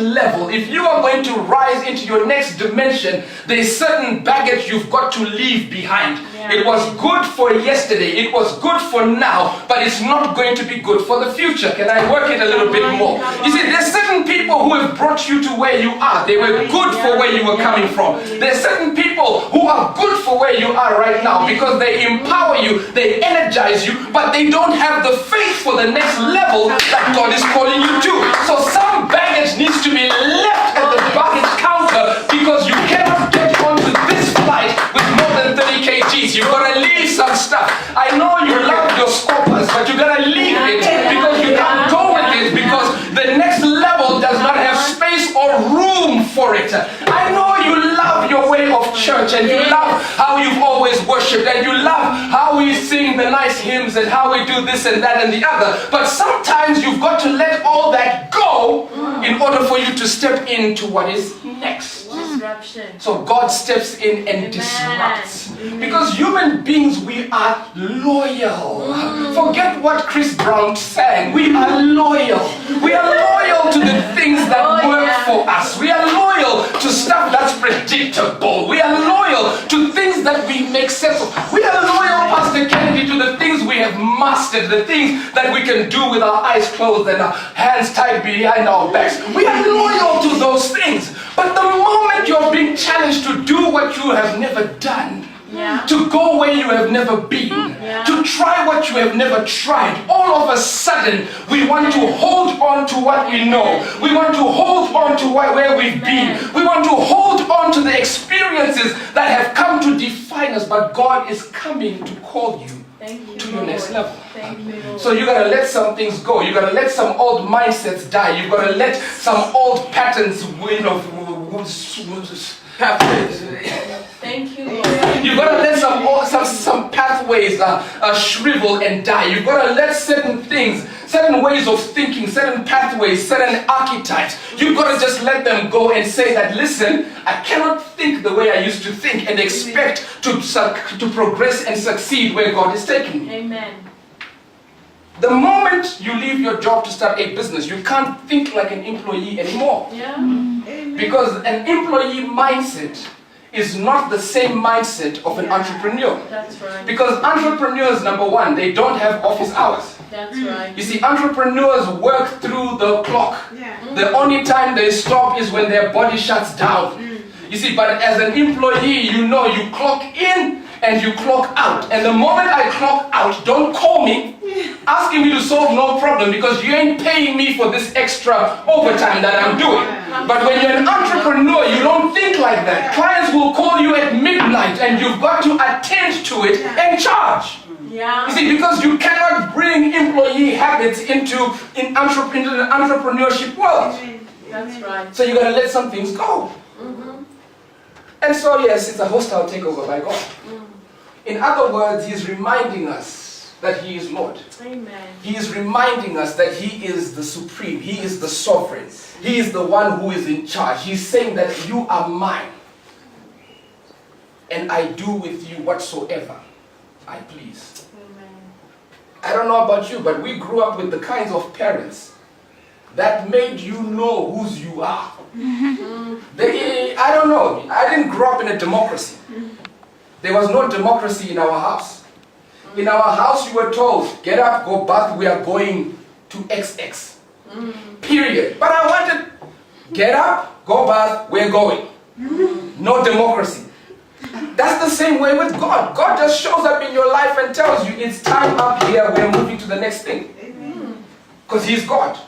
level, if you are going to rise into your next dimension, there's certain baggage you've got to leave behind. It was good for yesterday, it was good for now, but it's not going to be good for the future. Can I work it a little bit more? You see, there's certain people who have brought you to where you are. They were good for where you were coming from. There's certain people who are good for where you are right now because they empower you, they energize you, but they don't have the faith for the next level that God is calling you to. So some baggage needs to be left at the baggage counter because you cannot get onto this flight with more than 30 kgs. You've got to leave some stuff. I know you love your scopers, but you've got to leave it because you can't go with it because the next level does not have space or room for it. I know you love your way of church and you love how you've always worshipped and you love how we sing the nice hymns and how we do this and that and the other, but sometimes you've got to let all that go in order for you to step into what is next. Disruption. So God steps in and disrupts. Because human beings, we are loyal. Forget what Chris Brown sang. We are loyal. We are loyal to the things that work for us. We are loyal to stuff that's predictable. We are loyal to things that we make sense of. We are loyal, Pastor Kennedy, to the things we have mastered, the things that we can do with our eyes closed and our hands tied behind our backs. We are loyal to those things. But the moment you're being challenged to do what you have never done, to go where you have never been, to try what you have never tried, all of a sudden we want to hold on to what we know. We want to hold on to where we've been. We want to hold on to the experiences that have come to define us. But God is coming to call you to your next level. So you gotta let some things go. You gotta let some old mindsets die. You gotta let some old patterns, Thank you. You've got to let some pathways shrivel and die. You've got to let certain things, certain ways of thinking, certain pathways, certain archetypes, you've got to just let them go and say that, listen, I cannot think the way I used to think and expect to progress and succeed where God is taking me. Amen. The moment you leave your job to start a business, you can't think like an employee anymore. Because an employee mindset is not the same mindset of an entrepreneur. That's right. Because entrepreneurs, number one, they don't have office hours. That's right. You see, entrepreneurs work through the clock. The only time they stop is when their body shuts down. You see, but as an employee, you know you clock in and you clock out. And the moment I clock out, don't call me asking me to solve no problem because you ain't paying me for this extra overtime that I'm doing. But when you're an entrepreneur, you don't think like that. Clients will call you at midnight and you've got to attend to it and charge. You see, because you cannot bring employee habits into the entrepreneurship world. That's right. So you got to let some things go. And so yes, it's a hostile takeover by God. In other words, He's reminding us that He is Lord. Amen. He is reminding us that He is the supreme. He is the sovereign. He is the one who is in charge. He's saying that you are mine. And I do with you whatsoever I please. Amen. I don't know about you, but we grew up with the kinds of parents that made you know whose you are. I don't know. I didn't grow up in a democracy. There was no democracy in our house. In our house, you were told, get up, go bath, we are going to XX. Period. But I wanted, get up, go bath, we're going. No democracy. That's the same way with God. God just shows up in your life and tells you, it's time up here, we're moving to the next thing. Because He's God.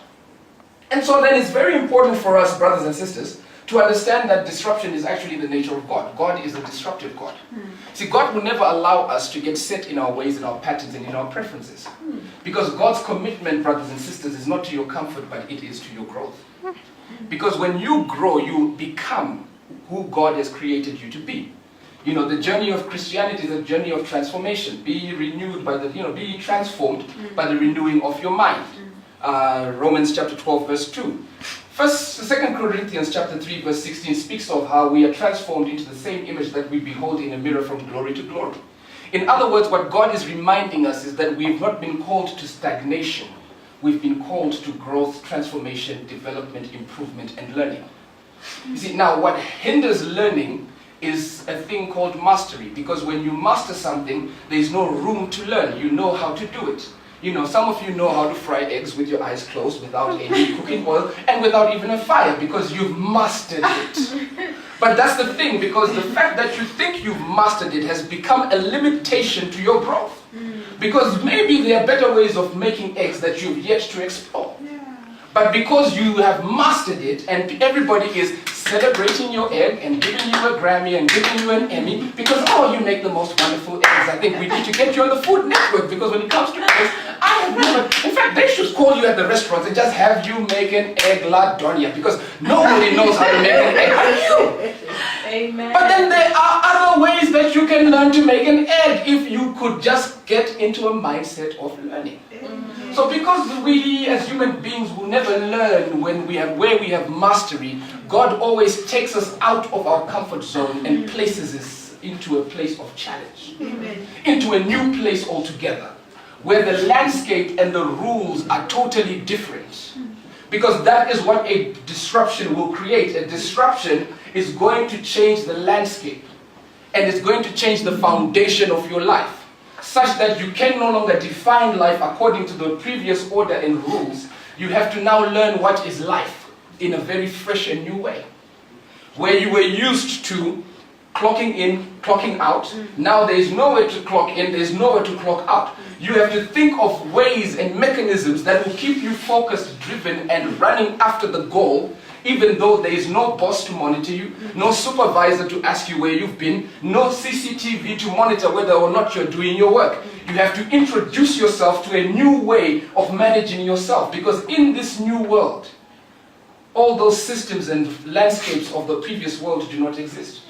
And so then it's very important for us, brothers and sisters, to understand that disruption is actually the nature of God. God is a disruptive God. See, God will never allow us to get set in our ways, in our patterns, and in our preferences. Because God's commitment, brothers and sisters, is not to your comfort, but it is to your growth. Because when you grow, you become who God has created you to be. You know, the journey of Christianity is a journey of transformation. Be renewed by be transformed by the renewing of your mind. Romans chapter 12, verse 2. 2 Corinthians chapter 3, verse 16 speaks of how we are transformed into the same image that we behold in a mirror from glory to glory. In other words, what God is reminding us is that we've not been called to stagnation. we've been called to growth, transformation, development, improvement, and learning. You see, now what hinders learning is a thing called mastery, because when you master something, there's no room to learn. You know how to do it. You know, some of you know how to fry eggs with your eyes closed without any cooking oil and without even a fire, because you've mastered it. But that's the thing, because the fact that you think you've mastered it has become a limitation to your growth. Because maybe there are better ways of making eggs that you've yet to explore. But because you have mastered it, and everybody is celebrating your egg and giving you a Grammy and giving you an Emmy, because, oh, you make the most wonderful eggs. I think we need to get you on the Food Network, because when it comes to eggs, I have never, in fact, they should call you at the restaurants and just have you make an egg la donia, because nobody knows how to make an egg like you. Amen. But then there are other ways that you can learn to make an egg if you could just get into a mindset of learning. So because we as human beings will never learn where we have mastery, God always takes us out of our comfort zone and places us into a place of challenge. Amen. Into a new place altogether, where the landscape and the rules are totally different. Because that is what a disruption will create. A disruption is going to change the landscape, and it's going to change the foundation of your life, such that you can no longer define life according to the previous order and rules. You have to now learn what is life in a very fresh and new way. Where you were used to clocking in, clocking out, now there is nowhere to clock in, there is nowhere to clock out. You have to think of ways and mechanisms that will keep you focused, driven, and running after the goal, even though there is no boss to monitor you, no supervisor to ask you where you've been, no CCTV to monitor whether or not you're doing your work. You have to introduce yourself to a new way of managing yourself, because in this new world, all those systems and landscapes of the previous world do not exist.